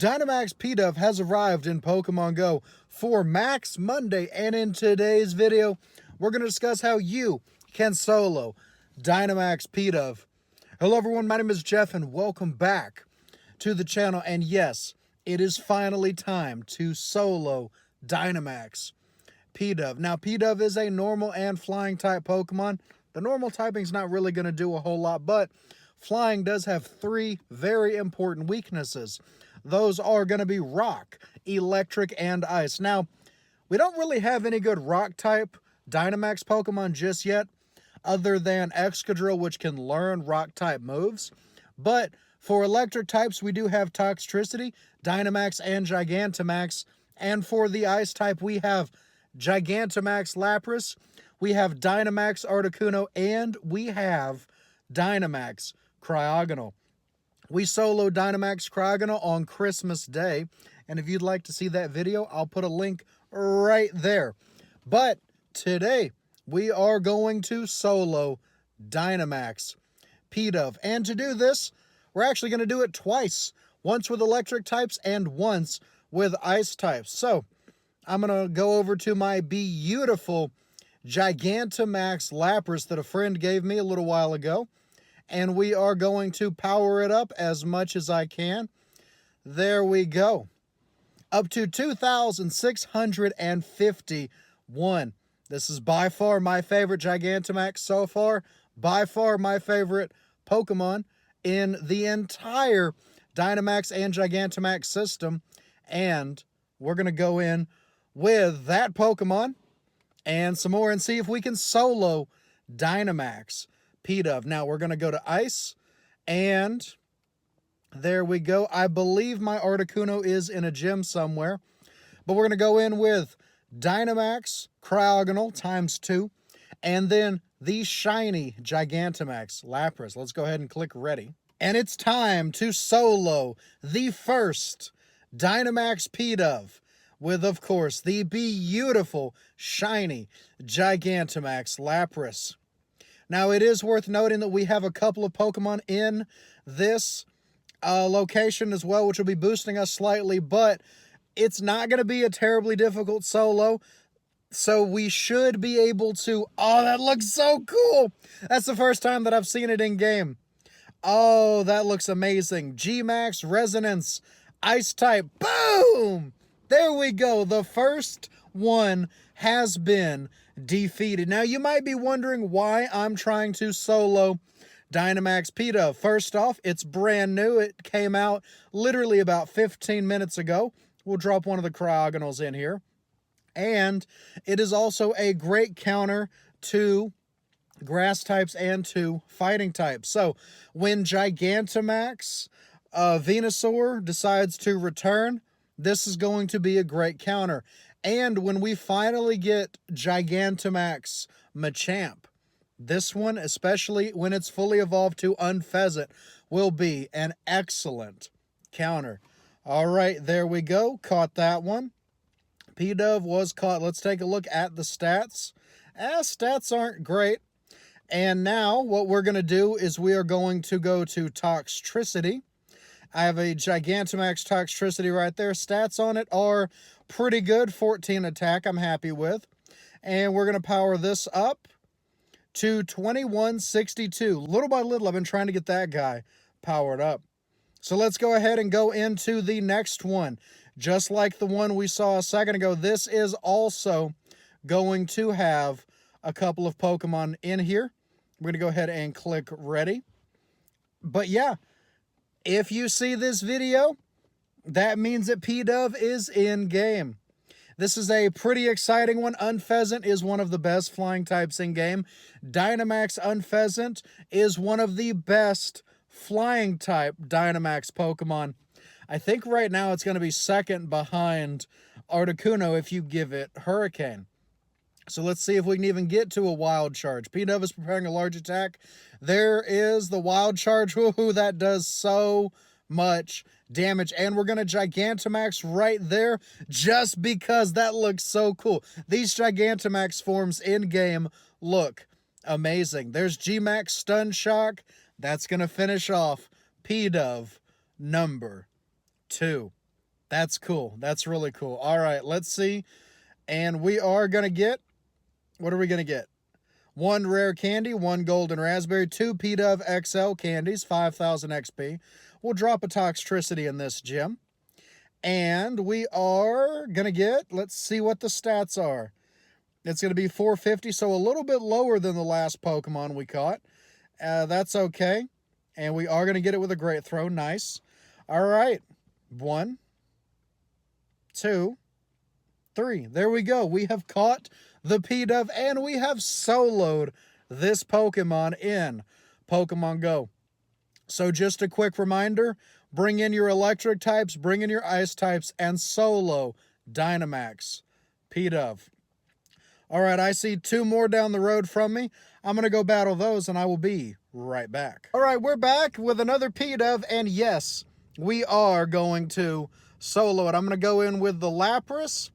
Dynamax Pidove has arrived in Pokemon GO for Max Monday, and in today's video, we're going to discuss how you can solo Dynamax Pidove. Hello everyone, my name is Jeff, and welcome back to the channel. And yes, it is finally time to solo Dynamax Pidove. Now, Pidove is a normal and flying type Pokemon. The normal typing is not really going to do a whole lot, but flying does have three very important weaknesses. Those are going to be rock, electric, and ice. Now, we don't really have any good rock type Dynamax Pokemon just yet, other than Excadrill, which can learn rock type moves. But for electric types, we do have Toxtricity, Dynamax and Gigantamax. And for the ice type, we have Gigantamax Lapras, we have Dynamax Articuno, and we have Dynamax Cryogonal. We solo Dynamax Cryogonal on Christmas Day, and if you'd like to see that video, I'll put a link right there. But today, we are going to solo Dynamax Pidove. And to do this, we're actually going to do it twice. Once with electric types and once with ice types. So, I'm going to go over to my beautiful Gigantamax Lapras that a friend gave me a little while ago. And we are going to power it up as much as I can. There we go. Up to 2,651. This is by far my favorite Gigantamax so far. By far my favorite Pokemon in the entire Dynamax and Gigantamax system. And we're going to go in with that Pokemon and some more and see if we can solo Dynamax Pidove. Now we're going to go to ice, and there we go. I believe my Articuno is in a gym somewhere, but we're going to go in with Dynamax Cryogonal ×2, and then the shiny Gigantamax Lapras. Let's go ahead and click ready. And it's time to solo the first Dynamax Pidove with, of course, the beautiful shiny Gigantamax Lapras. Now, it is worth noting that we have a couple of Pokemon in this location as well, which will be boosting us slightly, but it's not going to be a terribly difficult solo, so we should be able to... Oh, that looks so cool! That's the first time that I've seen it in-game. Oh, that looks amazing. G-Max Resonance, Ice type, boom! There we go. The first one has been defeated. Now, you might be wondering why I'm trying to solo Dynamax Pidove. First off, it's brand new. It came out literally about 15 minutes ago. We'll drop one of the Cryogonals in here. And it is also a great counter to grass types and to fighting types. So, when Gigantamax Venusaur decides to return, this is going to be a great counter. And when we finally get Gigantamax Machamp, this one, especially when it's fully evolved to Unfezant, will be an excellent counter. All right, there we go. Caught that one. Pidove was caught. Let's take a look at the stats. Stats aren't great. And now what we're going to do is we are going to go to Toxtricity. I have a Gigantamax Toxtricity right there. Stats on it are pretty good. 14 attack, I'm happy with. And we're going to power this up to 2162. Little by little, I've been trying to get that guy powered up. So let's go ahead and go into the next one. Just like the one we saw a second ago, this is also going to have a couple of Pokemon in here. We're going to go ahead and click ready. But yeah, if you see this video, that means that Pidove is in-game. This is a pretty exciting one. Unfezant is one of the best flying types in-game. Dynamax Unfezant is one of the best flying type Dynamax Pokemon. I think right now it's going to be second behind Articuno if you give it Hurricane. So let's see if we can even get to a Wild Charge. Pidove is preparing a large attack. There is the Wild Charge. Woohoo, that does so much damage. And we're going to Gigantamax right there just because that looks so cool. These Gigantamax forms in-game look amazing. There's G-Max Stun Shock. That's going to finish off Pidove number 2. That's cool. That's really cool. All right, let's see. And we are going to get, what are we going to get? 1 rare candy, 1 golden raspberry, 2 Pidove XL candies, 5,000 XP. We'll drop a Toxtricity in this gym. And we are going to get, let's see what the stats are. It's going to be 450, so a little bit lower than the last Pokemon we caught. That's okay. And we are going to get it with a great throw. Nice. All right. 1, 2, 3. There we go. We have caught the Pidove and we have soloed this Pokemon in Pokemon Go. So just a quick reminder, bring in your electric types, bring in your ice types, and solo Dynamax Pidove. All right, I see 2 more down the road from me. I'm going to go battle those, and I will be right back. All right, we're back with another Pidove, and yes, we are going to solo it. I'm going to go in with the Lapras,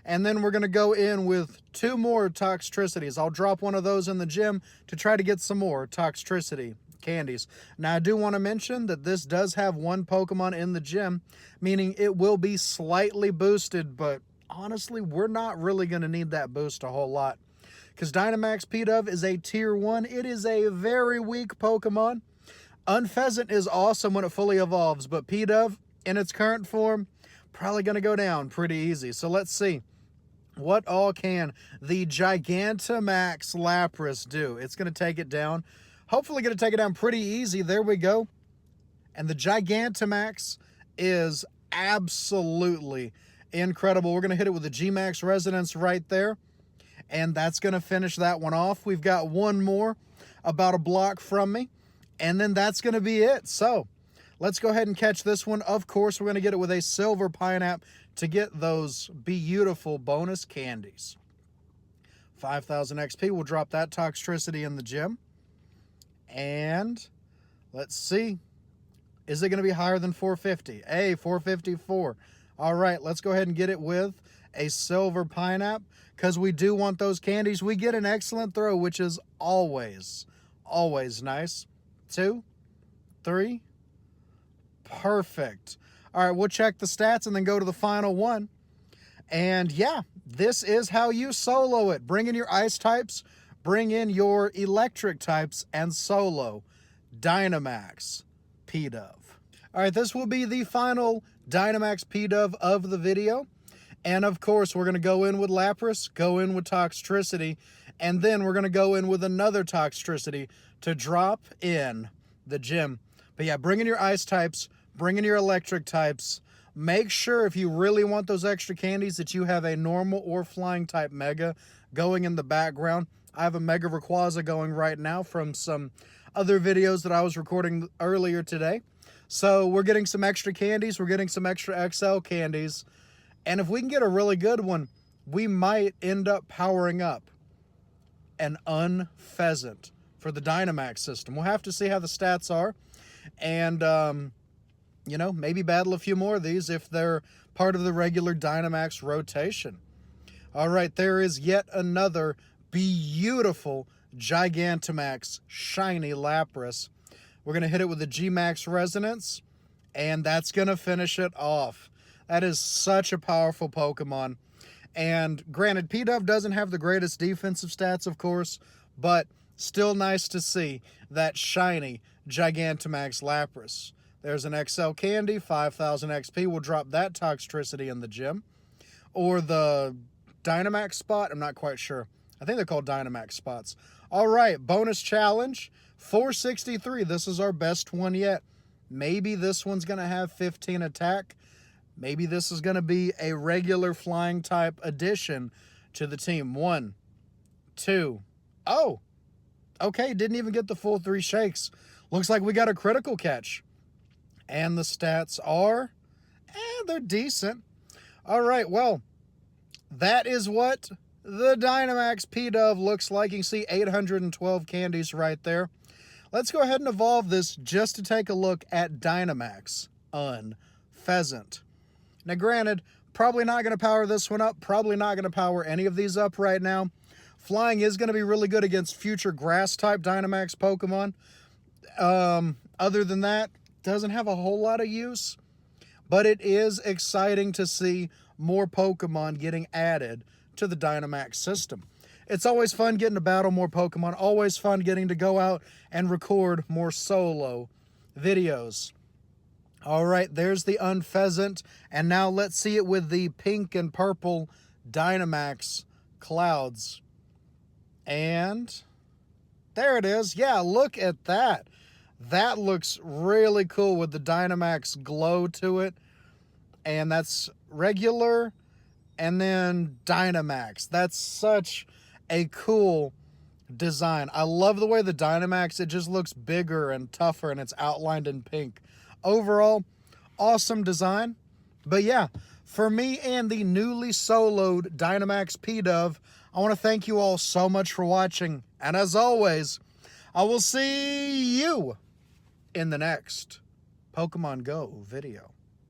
and then we're going to go in with 2 more Toxtricities. I'll drop one of those in the gym to try to get some more Toxtricity candies. Now, I do want to mention that this does have 1 Pokemon in the gym, meaning it will be slightly boosted, but honestly, we're not really going to need that boost a whole lot. Because Dynamax Pidove is a tier 1. It is a very weak Pokemon. Unfezant is awesome when it fully evolves, but Pidove, in its current form, probably going to go down pretty easy. So let's see. What all can the Gigantamax Lapras do? It's going to take it down. Hopefully going to take it down pretty easy. There we go. And the Gigantamax is absolutely incredible. We're going to hit it with the G-Max Resonance right there. And that's going to finish that one off. We've got 1 more about a block from me. And then that's going to be it. So let's go ahead and catch this one. Of course, we're going to get it with a Silver Pineapple to get those beautiful bonus candies. 5,000 XP. We'll drop that Toxtricity in the gym. And let's see. Is it going to be higher than 450? Hey, 454. All right, let's go ahead and get it with a Silver Pineapple because we do want those candies. We get an excellent throw, which is always nice. 2, 3. Perfect. All right, we'll check the stats and then go to the final one. And yeah, this is how you solo it. Bring in your ice types, bring in your electric types, and solo Dynamax Pidove. All right, this will be the final Dynamax Pidove of the video. And of course, we're going to go in with Lapras, go in with Toxtricity, and then we're going to go in with another Toxtricity to drop in the gym. But yeah, bring in your ice types, bring in your electric types. Make sure if you really want those extra candies that you have a normal or flying type Mega going in the background. I have a Mega Rayquaza going right now from some other videos that I was recording earlier today. So we're getting some extra candies. We're getting some extra XL candies. And if we can get a really good one, we might end up powering up an Unfezant for the Dynamax system. We'll have to see how the stats are. And, you know, maybe battle a few more of these if they're part of the regular Dynamax rotation. All right, there is yet another beautiful Gigantamax shiny Lapras. We're going to hit it with the G-Max Resonance, and that's going to finish it off. That is such a powerful Pokemon. And granted, Pidove doesn't have the greatest defensive stats, of course, but still nice to see that shiny Gigantamax Lapras. There's an XL candy, 5,000 XP. We'll drop that Toxtricity in the gym. Or the Dynamax spot, I'm not quite sure. I think they're called Dynamax spots. All right, bonus challenge, 463. This is our best one yet. Maybe this one's going to have 15 attack. Maybe this is going to be a regular flying type addition to the team. 1, 2. Oh, okay, didn't even get the full 3 shakes. Looks like we got a critical catch. And the stats are, they're decent. All right, well, that is what the Dynamax Pidove looks like. You can see 812 candies right there. Let's go ahead and evolve this just to take a look at Dynamax Unfezant. Now, granted, probably not going to power this one up. Probably not going to power any of these up right now. Flying is going to be really good against future grass-type Dynamax Pokemon. Other than that, doesn't have a whole lot of use. but it is exciting to see more Pokemon getting added to the Dynamax system. It's always fun getting to battle more Pokemon, always fun getting to go out and record more solo videos. All right, there's the Unfezant, and now let's see it with the pink and purple Dynamax clouds. And there it is. Yeah, look at that. That looks really cool with the Dynamax glow to it. And that's regular and then Dynamax. That's such a cool design. I love the way the Dynamax, it just looks bigger and tougher and it's outlined in pink. Overall, awesome design. But yeah, for me and the newly soloed Dynamax Pidove, I want to thank you all so much for watching. And as always, I will see you in the next Pokemon Go video.